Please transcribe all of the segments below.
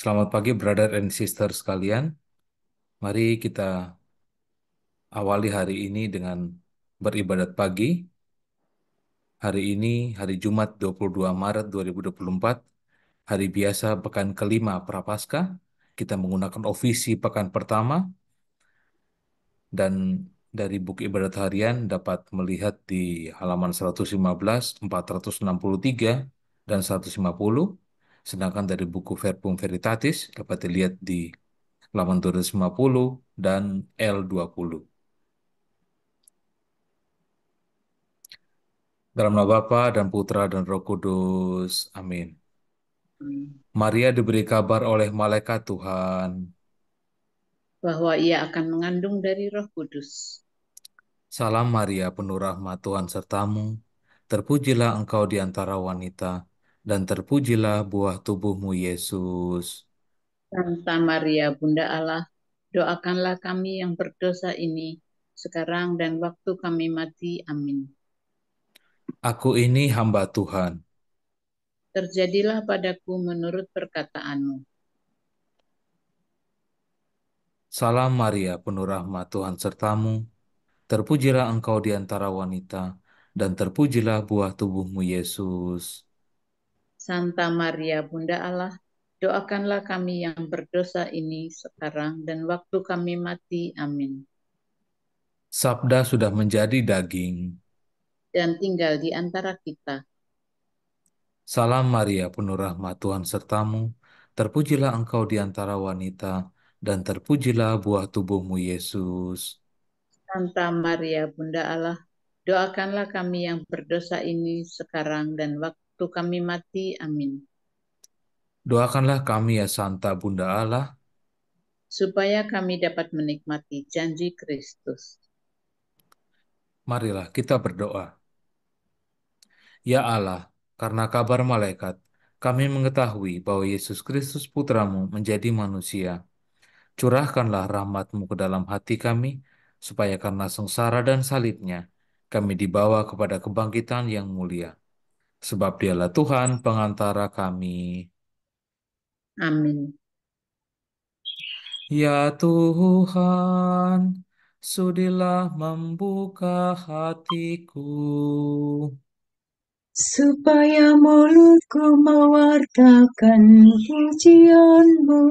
Selamat pagi, brother and sister sekalian. Mari kita awali hari ini dengan beribadat pagi. Hari ini, hari Jumat 22 Maret 2024, hari biasa pekan kelima Prapaskah. Kita menggunakan ofisi pekan pertama dan dari buku ibadat harian dapat melihat di halaman 115, 463, dan 150. Sedangkan dari buku Verbum Veritatis dapat dilihat di halaman 250 dan L20. Dalam nama Bapa dan Putra dan Roh Kudus. Amin. Maria diberi kabar oleh malaikat Tuhan. Bahwa ia akan mengandung dari Roh Kudus. Salam Maria, penuh rahmat Tuhan sertamu. Terpujilah engkau di antara wanita, dan terpujilah buah tubuhmu Yesus. Santa Maria, Bunda Allah, doakanlah kami yang berdosa ini, sekarang dan waktu kami mati. Amin. Aku ini hamba Tuhan. Terjadilah padaku menurut perkataanmu. Salam Maria, penuh rahmat Tuhan sertamu. Terpujilah engkau di antara wanita, dan terpujilah buah tubuhmu Yesus. Santa Maria, Bunda Allah, doakanlah kami yang berdosa ini, sekarang dan waktu kami mati. Amin. Sabda sudah menjadi daging. Dan tinggal di antara kita. Salam Maria, penuh rahmat Tuhan sertamu. Terpujilah engkau di antara wanita, dan terpujilah buah tubuhmu Yesus. Santa Maria, Bunda Allah, doakanlah kami yang berdosa ini, sekarang dan waktu kami mati. Amin. Doakanlah kami ya Santa Bunda Allah. Supaya kami dapat menikmati janji Kristus. Marilah kita berdoa. Ya Allah, karena kabar malaikat, kami mengetahui bahwa Yesus Kristus Putramu menjadi manusia. Curahkanlah rahmat-Mu ke dalam hati kami, supaya karena sengsara dan salibnya, kami dibawa kepada kebangkitan yang mulia. Sebab dialah Tuhan pengantara kami. Amin. Ya Tuhan, sudilah membuka hatiku, supaya mulutku mewartakan pujian-Mu.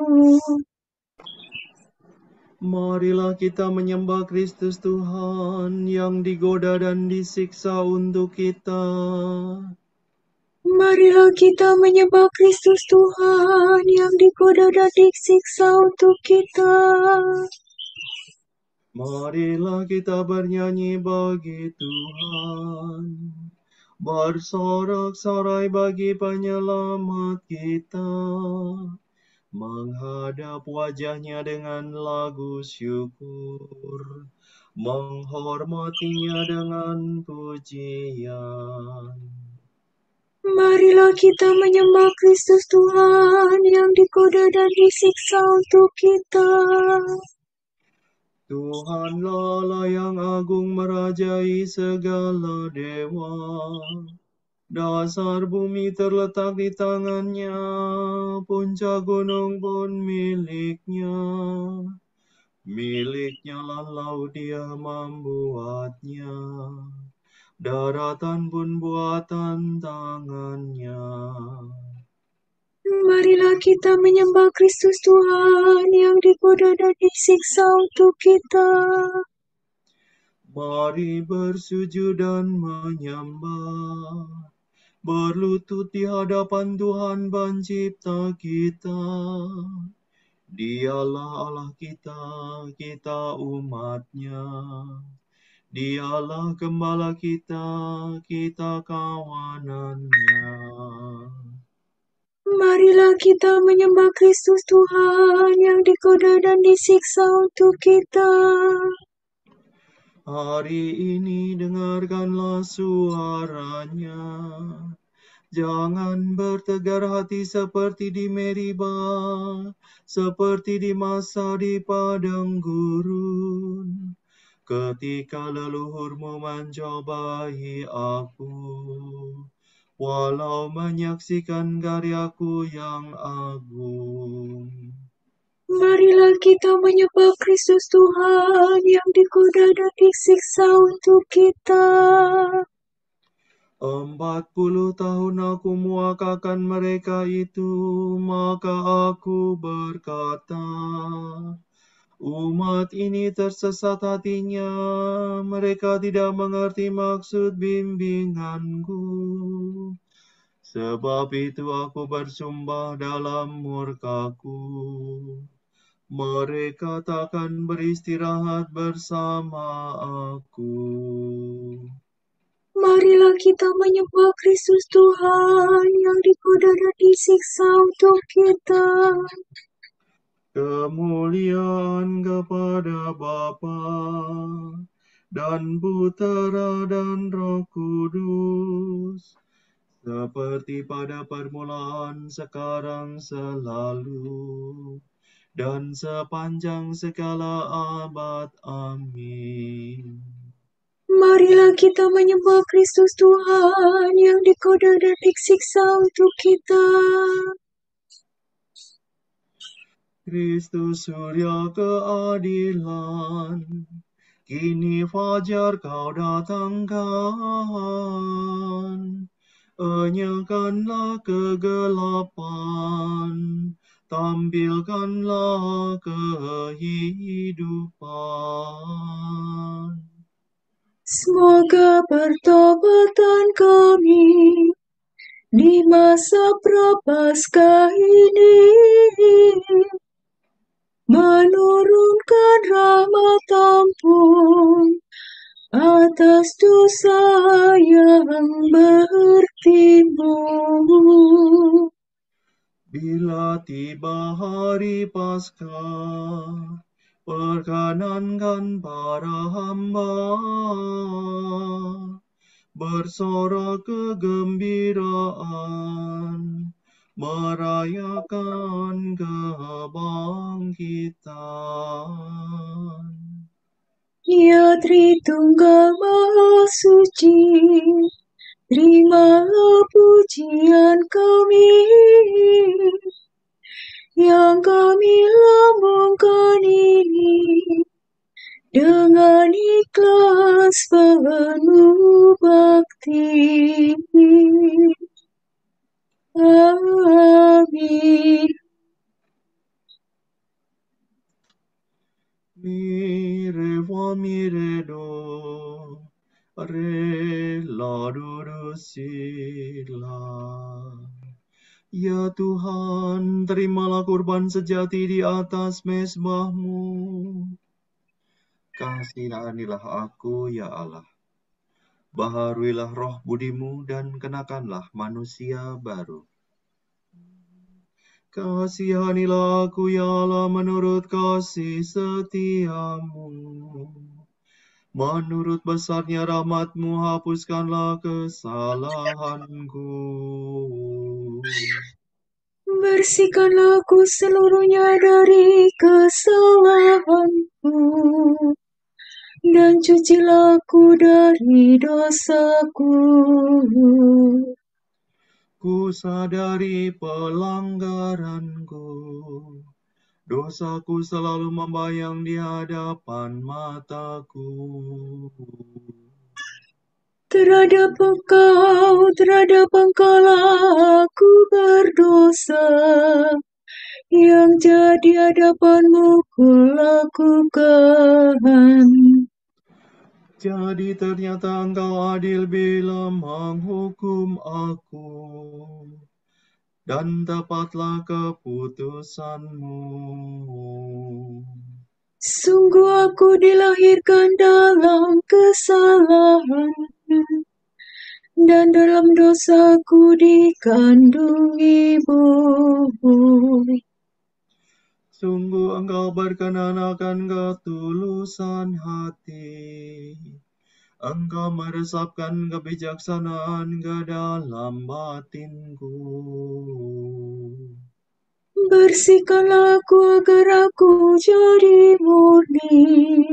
Marilah kita menyembah Kristus Tuhan yang digoda dan disiksa untuk kita. Marilah kita menyembah Kristus Tuhan yang digoda dan disiksa untuk kita. Marilah kita bernyanyi bagi Tuhan, bersorak-sorai bagi penyelamat kita, menghadap wajahnya dengan lagu syukur, menghormatinya dengan pujian. Marilah kita menyembah Kristus Tuhan yang digoda dan disiksa untuk kita. Tuhanlah Allah yang agung merajai segala dewa. Dasar bumi terletak di tangannya, puncak gunung pun miliknya. Miliknya lah laut dia membuatnya, daratan pun buatan tangannya. Marilah kita menyembah Kristus Tuhan yang digoda dan disiksa untuk kita. Mari bersujud dan menyembah, berlutut di hadapan Tuhan Pencipta kita. Dialah Allah kita, kita umatnya. Dialah gembala kita, kita kawanannya. Marilah kita menyembah Kristus Tuhan yang digoda dan disiksa untuk kita. Hari ini dengarkanlah suaranya. Jangan bertegar hati seperti di Meribah, seperti di masa di padang gurun. Ketika leluhurmu mencobai aku, walau menyaksikan karyaku yang agung. Marilah kita menyembah Kristus Tuhan yang dikuda dan disiksa untuk kita. 40 tahun aku muakakan mereka itu, maka aku berkata, umat ini tersesat hatinya, mereka tidak mengerti maksud bimbinganku. Sebab itu aku bersumpah dalam murkaku, mereka takkan beristirahat bersama aku. Marilah kita menyembah Kristus Tuhan yang dikuda dan disiksa untuk kita. Kemuliaan kepada Bapa dan Putera dan Roh Kudus, seperti pada permulaan, sekarang, selalu, dan sepanjang segala abad. Amin. Marilah kita menyembah Kristus Tuhan yang dikuda dan disiksa untuk kita. Kristus surya keadilan, kini fajar kau datangkan. Enyahkanlah kegelapan, tampilkanlah kehidupan. Semoga pertobatan kami di masa prapaskah ini menurunkan rahmat ampun atas dosa yang bertimbun. Bila tiba hari Paskah, perkenankan para hamba bersorak kegembiraan, merayakan kebangkitan. Ya Tritunggal Maha Suci, terimalah pujian kami, yang kami lambungkan ini dengan ikhlas penuh bakti. Amin. Miredo, rela sila. Ya Tuhan, terimalah kurban sejati di atas mezbah-Mu. Kasihanilah aku, ya Allah. Baharuilah roh budimu dan kenakanlah manusia baru. Kasihanilah aku, ya Allah, menurut kasih setiamu. Menurut besarnya rahmat-Mu, hapuskanlah kesalahanku. Bersihkanlah aku seluruhnya dari kesalahanku, dan cucilah aku dari dosaku. Ku sadari pelanggaranku, dosaku selalu membayang di hadapan mataku. Terhadap Engkaulah aku berdosa, yang jadi hadapan-Mu kulakukan. Jadi ternyata Engkau adil bila menghukum aku, dan tepatlah keputusan-Mu. Sungguh aku dilahirkan dalam kesalahan, dan dalam dosaku dikandung ibu. Sungguh Engkau berkenan akan ketulusan hati. Engkau meresapkan kebijaksanaan ke dalam batinku. Bersihkanlah aku agar aku jadi murni,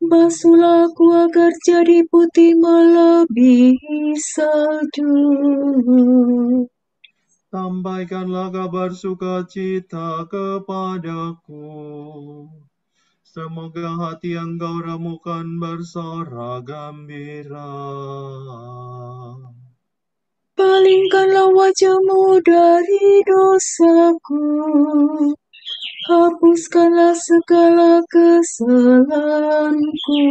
Basuhlah aku agar jadi putih melebihi salju. Sampaikanlah kabar sukacita kepadaku. Semoga hati yang kau remukan bersorak gembira. Palingkanlah wajahmu dari dosaku. Hapuskanlah segala kesalahanku.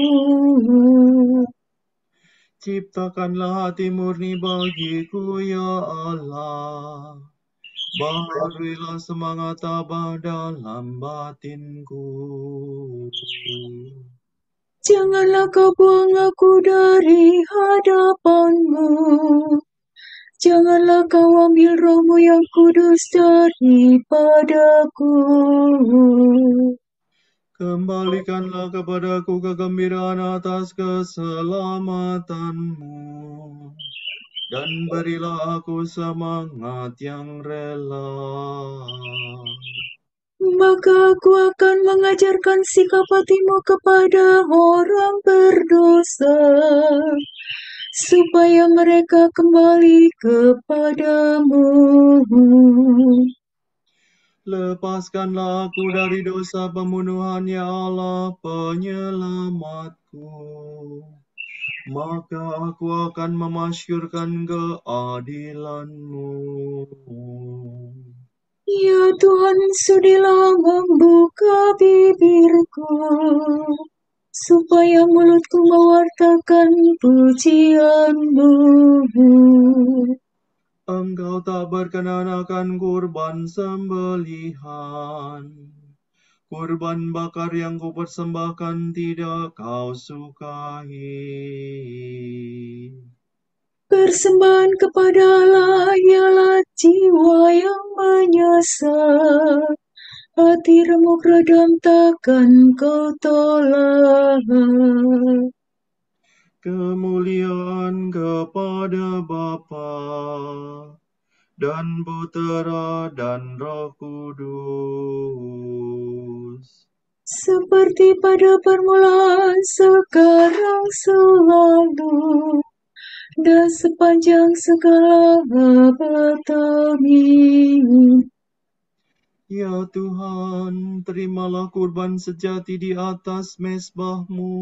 Ciptakanlah hati murni bagiku, ya Allah. Baharuilah semangat tabah dalam batinku. Janganlah kau buang aku dari hadapanmu. Janganlah kau ambil rohmu yang kudus daripadaku. Kembalikanlah kepadaku kegembiraan atas keselamatanmu. Dan berilah aku semangat yang rela. Maka aku akan mengajarkan sikap hatimu kepada orang berdosa, supaya mereka kembali kepadamu. Lepaskanlah aku dari dosa pembunuhan, ya Allah, penyelamatku. Maka aku akan memasyurkan keadilan-Mu. Ya Tuhan, sudilah membuka bibirku, supaya mulutku mewartakan pujian-Mu. Engkau tak berkenan akan kurban sembelihan. Kurban bakar yang kupersembahkan tidak kau sukai. Persembahan kepada Allah ialah jiwa yang menyesal. Hati remuk redam takkan kau tolak. Kemuliaan kepada Bapa dan Putera dan Roh Kudus. Seperti pada permulaan, sekarang, selalu, dan sepanjang segala abad. Amin. Ya Tuhan, terimalah kurban sejati di atas mezbah-Mu.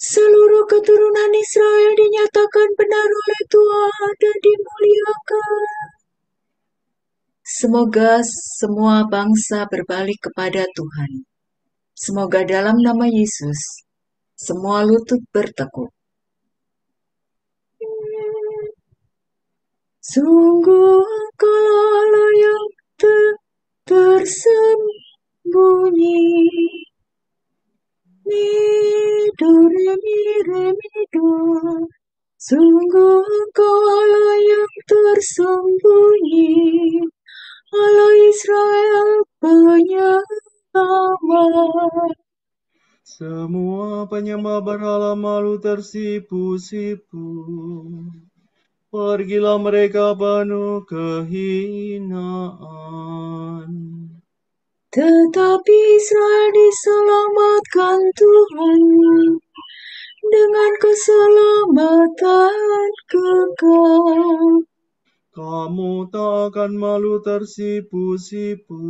Seluruh keturunan Israel dinyatakan benar oleh Tuhan dan dimuliakan. Semoga semua bangsa berbalik kepada Tuhan. Semoga dalam nama Yesus semua lutut bertekuk. Sungguh Engkau Allah yang tersembunyi. Do, re, mi, do. Sungguh Engkau Allah yang tersembunyi, Allah Israel penyelamat. Semua penyembah berhala malu tersipu-sipu. Pergilah mereka penuh kehinaan. Tetapi Israel diselamatkan Tuhan dengan keselamatan kekal. Kamu tak akan malu tersipu-sipu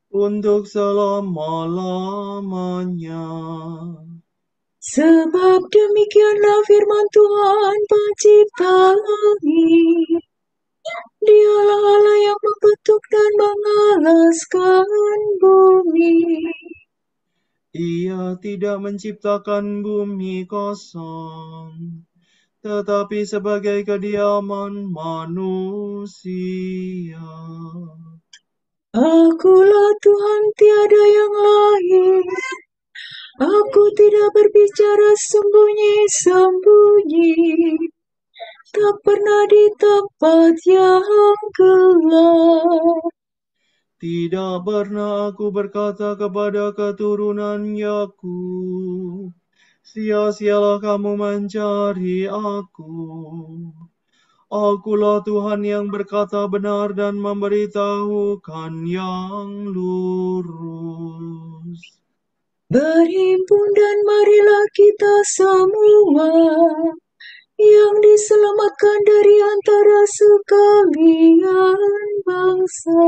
untuk selama-lamanya. Sebab demikianlah firman Tuhan pencipta langit. Dialah Allah yang membentuk dan mengalaskan bumi. Ia tidak menciptakan bumi kosong, tetapi sebagai kediaman manusia. Akulah Tuhan, tiada yang lain. Aku tidak berbicara sembunyi-sembunyi, tak pernah di tempat yang gelap. Tidak pernah aku berkata kepada keturunan Yakub, sia-sialah kamu mencari aku. Akulah Tuhan yang berkata benar dan memberitahukan yang lurus. Berhimpun dan marilah kita semua yang diselamatkan dari antara sekalian bangsa.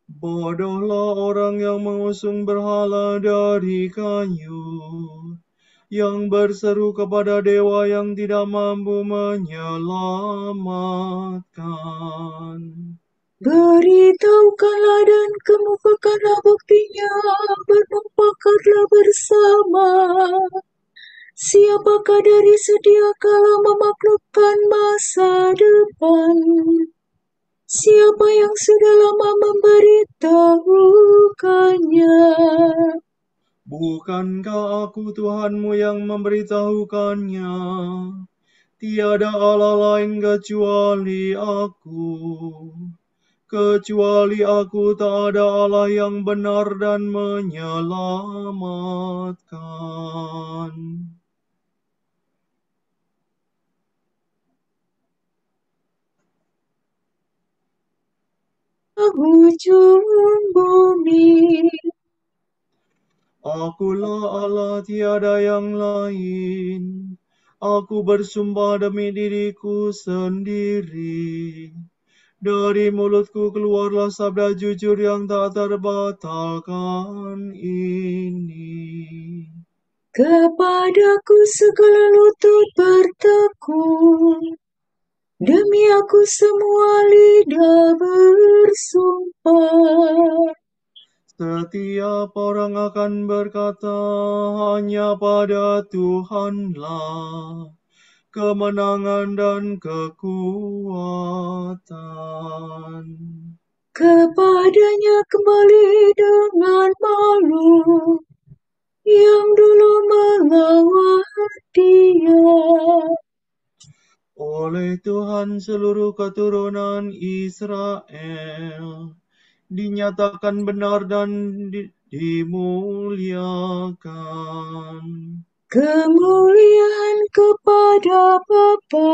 Bodohlah orang yang mengusung berhala dari kayu, yang berseru kepada dewa yang tidak mampu menyelamatkan. Beritahukanlah dan kemukakanlah buktinya, bermumpakatlah bersama. Siapakah dari sedia kala memaklukkan masa depan? Siapa yang sudah lama memberitahukannya? Bukankah aku Tuhanmu yang memberitahukannya? Tiada Allah lain kecuali aku. Kecuali aku tak ada Allah yang benar dan menyelamatkan. Ujung bumi. Akulah Allah, tiada yang lain. Aku bersumpah demi diriku sendiri. Dari mulutku keluarlah sabda jujur yang tak terbatalkan ini. Kepadaku segala lutut bertekun, demi aku semua lidah bersumpah. Setiap orang akan berkata, hanya pada Tuhanlah kemenangan dan kekuatan. Kepadanya kembali dengan malu, yang dulu melawan dia. Oleh Tuhan seluruh keturunan Israel dinyatakan benar dan dimuliakan. Kemuliaan kepada Bapa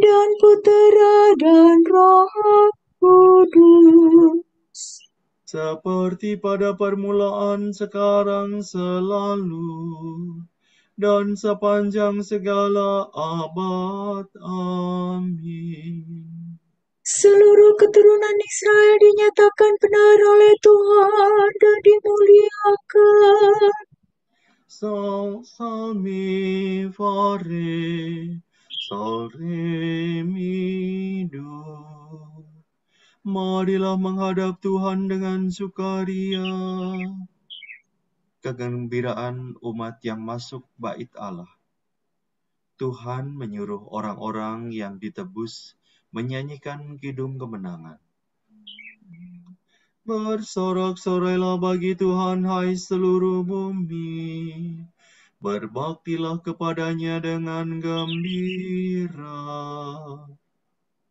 dan Putera dan Roh Kudus. Seperti pada permulaan, sekarang, selalu, dan sepanjang segala abad. Amin. Seluruh keturunan Israel dinyatakan benar oleh Tuhan dan dimuliakan. Salmi fare, sol re mi do. Marilah menghadap Tuhan dengan sukaria. Kegembiraan umat yang masuk bait Allah. Tuhan menyuruh orang-orang yang ditebus menyanyikan kidung kemenangan. Bersorak-sorailah bagi Tuhan, hai seluruh bumi. Berbaktilah kepadanya dengan gembira.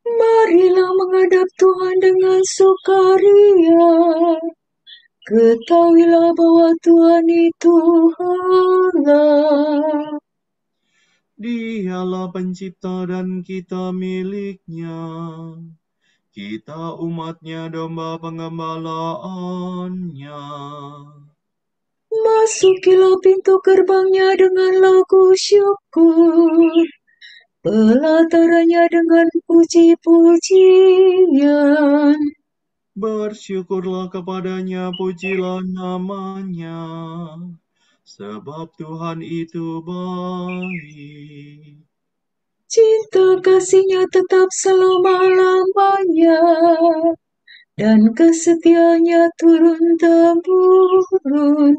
Marilah menghadap Tuhan dengan sukaria. Ketahuilah bahwa Tuhan itu Allah. Dialah pencipta dan kita miliknya. Kita umatnya, domba pengembalaannya. Masukilah pintu gerbangnya dengan lagu syukur, pelatarannya dengan puji-pujian. Bersyukurlah kepadanya, pujilah namanya, sebab Tuhan itu baik. Cinta kasihnya tetap selama-lamanya, dan kesetiaannya turun-temurun.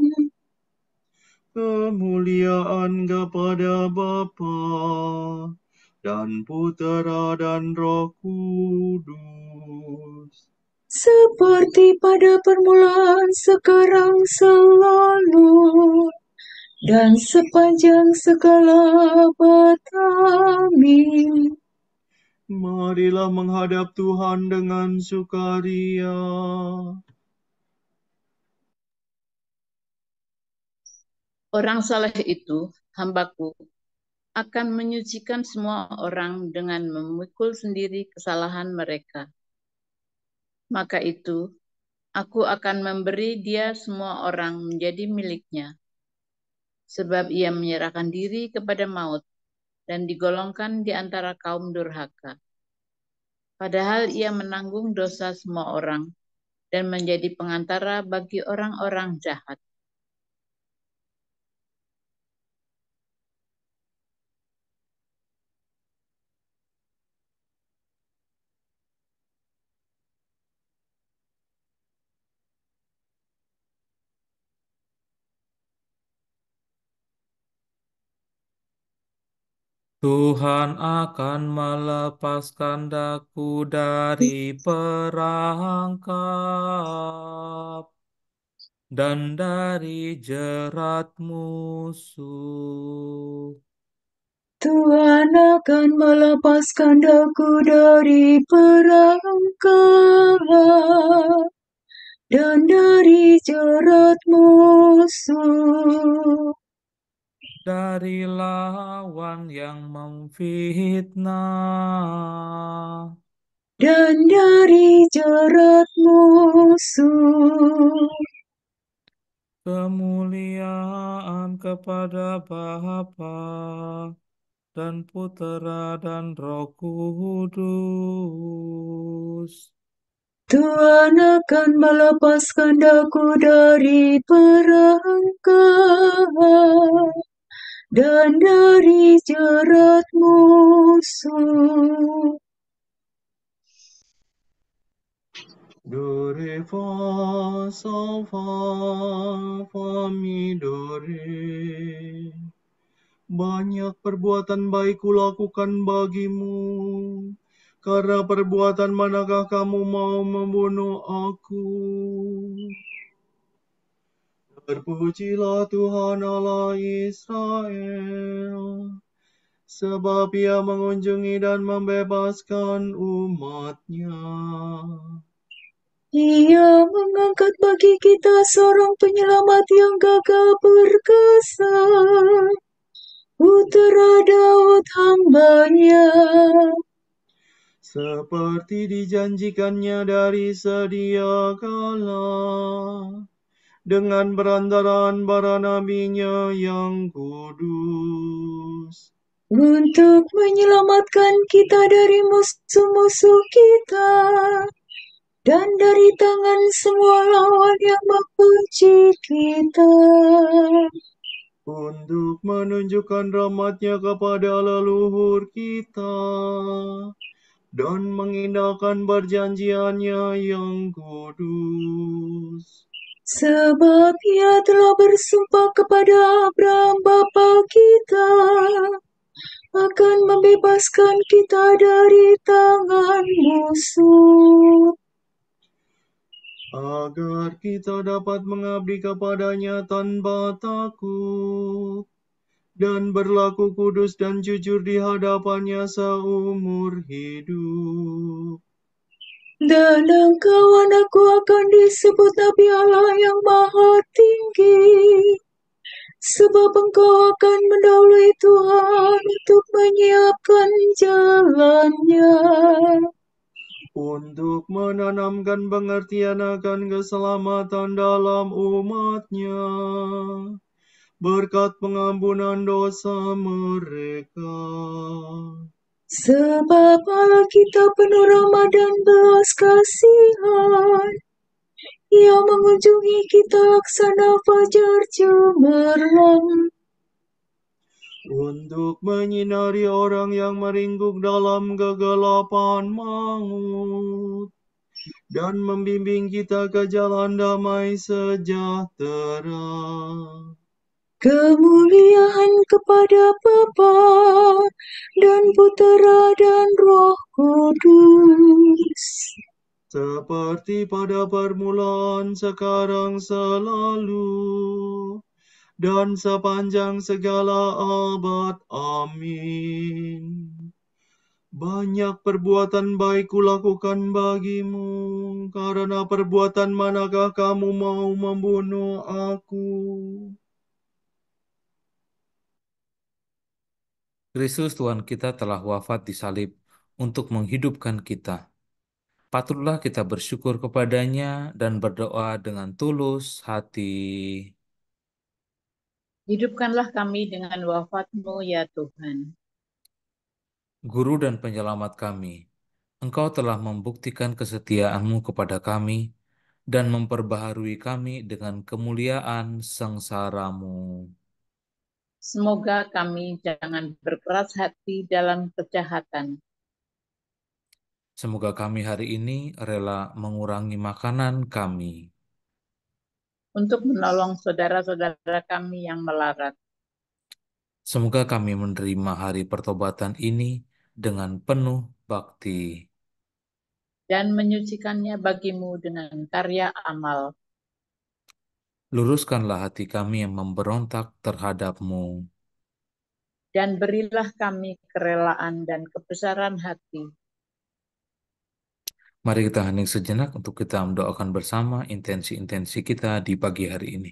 Kemuliaan kepada Bapa dan Putera dan Roh Kudus. Seperti pada permulaan, sekarang, selalu, dan sepanjang segala abad. Amin. Marilah menghadap Tuhan dengan sukaria. Orang saleh itu, hambaku, akan menyucikan semua orang dengan memikul sendiri kesalahan mereka. Maka itu, aku akan memberi dia semua orang menjadi miliknya, sebab ia menyerahkan diri kepada maut dan digolongkan di antara kaum durhaka. Padahal ia menanggung dosa semua orang dan menjadi pengantara bagi orang-orang jahat. Tuhan akan melepaskan daku dari perangkap dan dari jerat musuh. Tuhan akan melepaskan daku dari perangkap dan dari jerat musuh. Dari lawan yang memfitnah. Dan dari jerat musuh. Kemuliaan kepada Bapa dan Putera dan Roh Kudus. Tuhan akan melepaskan daku dari perangkap dan dari jerat musuh. Dore fa sol fa mi dore. Banyak perbuatan baik kulakukan bagimu. Karena perbuatan manakah kamu mau membunuh aku? Terpujilah Tuhan Allah Israel, sebab ia mengunjungi dan membebaskan umat-Nya. Ia mengangkat bagi kita seorang penyelamat yang gagah perkasa, Putera Daud hamba-Nya. Seperti dijanjikannya dari sedia kala, dengan perantaraan para nabi-Nya yang kudus. Untuk menyelamatkan kita dari musuh-musuh kita dan dari tangan semua lawan yang membenci kita. Untuk menunjukkan rahmat-Nya kepada leluhur kita dan mengindahkan perjanjian-Nya yang kudus. Sebab ia telah bersumpah kepada Abraham bapa kita akan membebaskan kita dari tangan musuh, agar kita dapat mengabdi kepada-Nya tanpa takut dan berlaku kudus dan jujur di hadapan-Nya seumur hidup. dan engkau anakku akan disebut Nabi Allah yang Maha Tinggi, sebab engkau akan mendahului Tuhan untuk menyiapkan jalannya, untuk menanamkan pengertian akan keselamatan dalam umat-Nya, berkat pengampunan dosa mereka. sebab Allah kita penuh rahmat dan belas kasihan. Ia mengunjungi kita laksana fajar cemerlang, Untuk menyinari orang yang meringkuk dalam kegelapan maut, dan membimbing kita ke jalan damai sejahtera. kemuliaan kepada Bapa dan Putera dan Roh Kudus, Seperti pada permulaan, sekarang, selalu, dan sepanjang segala abad. Amin. Banyak perbuatan baik kulakukan bagimu, karena perbuatan manakah kamu mau membunuh aku? Kristus Tuhan kita telah wafat di salib untuk menghidupkan kita. Patutlah kita bersyukur kepadanya dan berdoa dengan tulus hati. Hidupkanlah kami dengan wafat-Mu, ya Tuhan. Guru dan penyelamat kami, Engkau telah membuktikan kesetiaan-Mu kepada kami dan memperbaharui kami dengan kemuliaan sengsara-Mu. Semoga kami jangan berkeras hati dalam kejahatan. Semoga kami hari ini rela mengurangi makanan kami. Untuk menolong saudara-saudara kami yang melarat. Semoga kami menerima hari pertobatan ini dengan penuh bakti. Dan menyucikannya bagimu dengan karya amal. Luruskanlah hati kami yang memberontak terhadap-Mu. Dan berilah kami kerelaan dan kebesaran hati. Mari kita hening sejenak untuk kita mendoakan bersama intensi-intensi kita di pagi hari ini.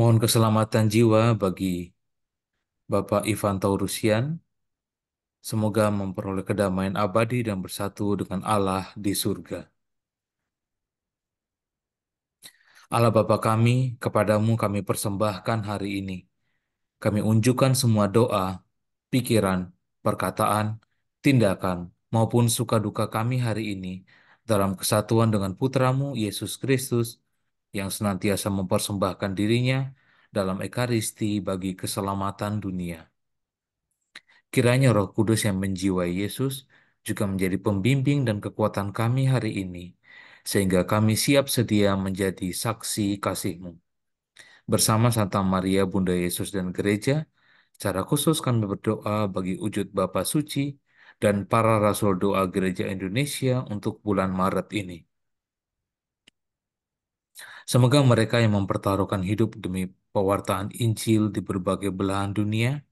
Mohon keselamatan jiwa bagi Bapak Ivan Taurusian. Semoga memperoleh kedamaian abadi dan bersatu dengan Allah di surga. Allah Bapa kami, kepadamu kami persembahkan hari ini. Kami unjukkan semua doa, pikiran, perkataan, tindakan, maupun suka duka kami hari ini dalam kesatuan dengan Putramu Yesus Kristus yang senantiasa mempersembahkan dirinya dalam Ekaristi bagi keselamatan dunia. Kiranya Roh Kudus yang menjiwai Yesus juga menjadi pembimbing dan kekuatan kami hari ini, sehingga kami siap sedia menjadi saksi kasih-Mu. Bersama Santa Maria, Bunda Yesus dan Gereja, secara khusus kami berdoa bagi wujud Bapa Suci dan para Rasul Doa Gereja Indonesia untuk bulan Maret ini. Semoga mereka yang mempertaruhkan hidup demi pewartaan Injil di berbagai belahan dunia,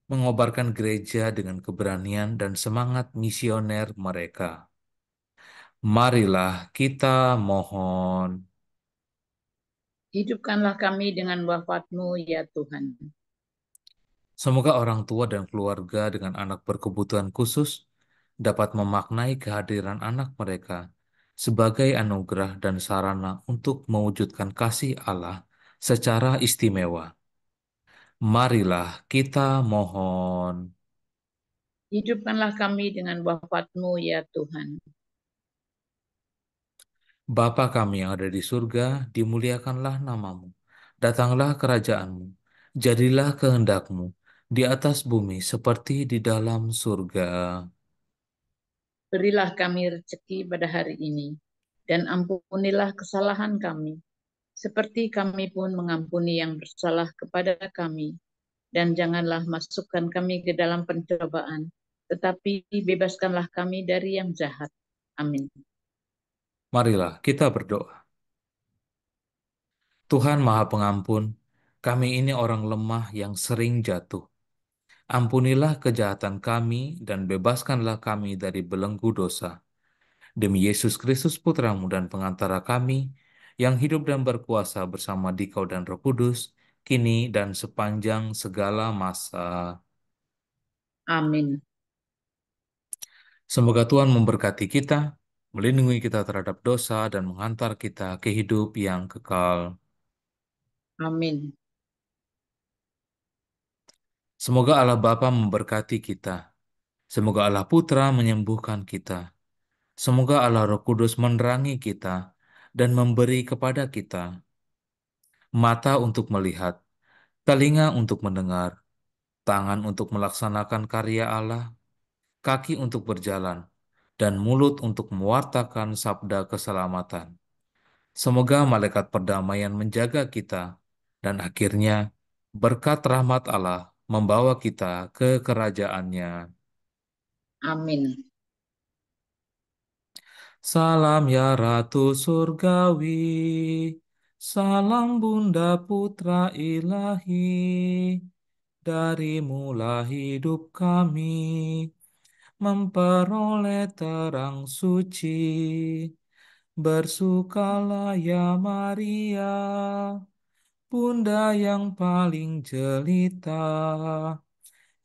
mengobarkan gereja dengan keberanian dan semangat misioner mereka. Marilah kita mohon. Hidupkanlah kami dengan wafat-Mu, ya Tuhan. Semoga orang tua dan keluarga dengan anak berkebutuhan khusus dapat memaknai kehadiran anak mereka sebagai anugerah dan sarana untuk mewujudkan kasih Allah secara istimewa. Marilah kita mohon. Hidupkanlah kami dengan wafat-Mu, ya Tuhan. Bapa kami yang ada di surga, dimuliakanlah namamu. Datanglah kerajaanmu, jadilah kehendakmu di atas bumi seperti di dalam surga. Berilah kami rezeki pada hari ini, dan ampunilah kesalahan kami, seperti kami pun mengampuni yang bersalah kepada kami. Dan janganlah masukkan kami ke dalam pencobaan, tetapi bebaskanlah kami dari yang jahat. Amin. Marilah kita berdoa. Tuhan Maha Pengampun, kami ini orang lemah yang sering jatuh. Ampunilah kejahatan kami dan bebaskanlah kami dari belenggu dosa. Demi Yesus Kristus Putramu dan pengantara kami, yang hidup dan berkuasa bersama Dikau dan Roh Kudus, kini dan sepanjang segala masa. Amin. Semoga Tuhan memberkati kita, melindungi kita terhadap dosa, dan menghantar kita ke hidup yang kekal. Amin. Semoga Allah Bapa memberkati kita. Semoga Allah Putra menyembuhkan kita. Semoga Allah Roh Kudus menerangi kita dan memberi kepada kita mata untuk melihat, telinga untuk mendengar, tangan untuk melaksanakan karya Allah, kaki untuk berjalan, dan mulut untuk mewartakan sabda keselamatan. Semoga malaikat perdamaian menjaga kita, dan akhirnya berkat rahmat Allah membawa kita ke kerajaannya. Amin. Salam ya Ratu Surgawi, salam Bunda Putra Ilahi, dari mula hidup kami, memperoleh terang suci. Bersukalah ya Maria, Bunda yang paling jelita.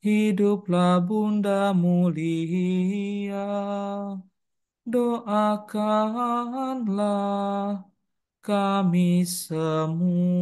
Hiduplah Bunda mulia, doakanlah kami semua.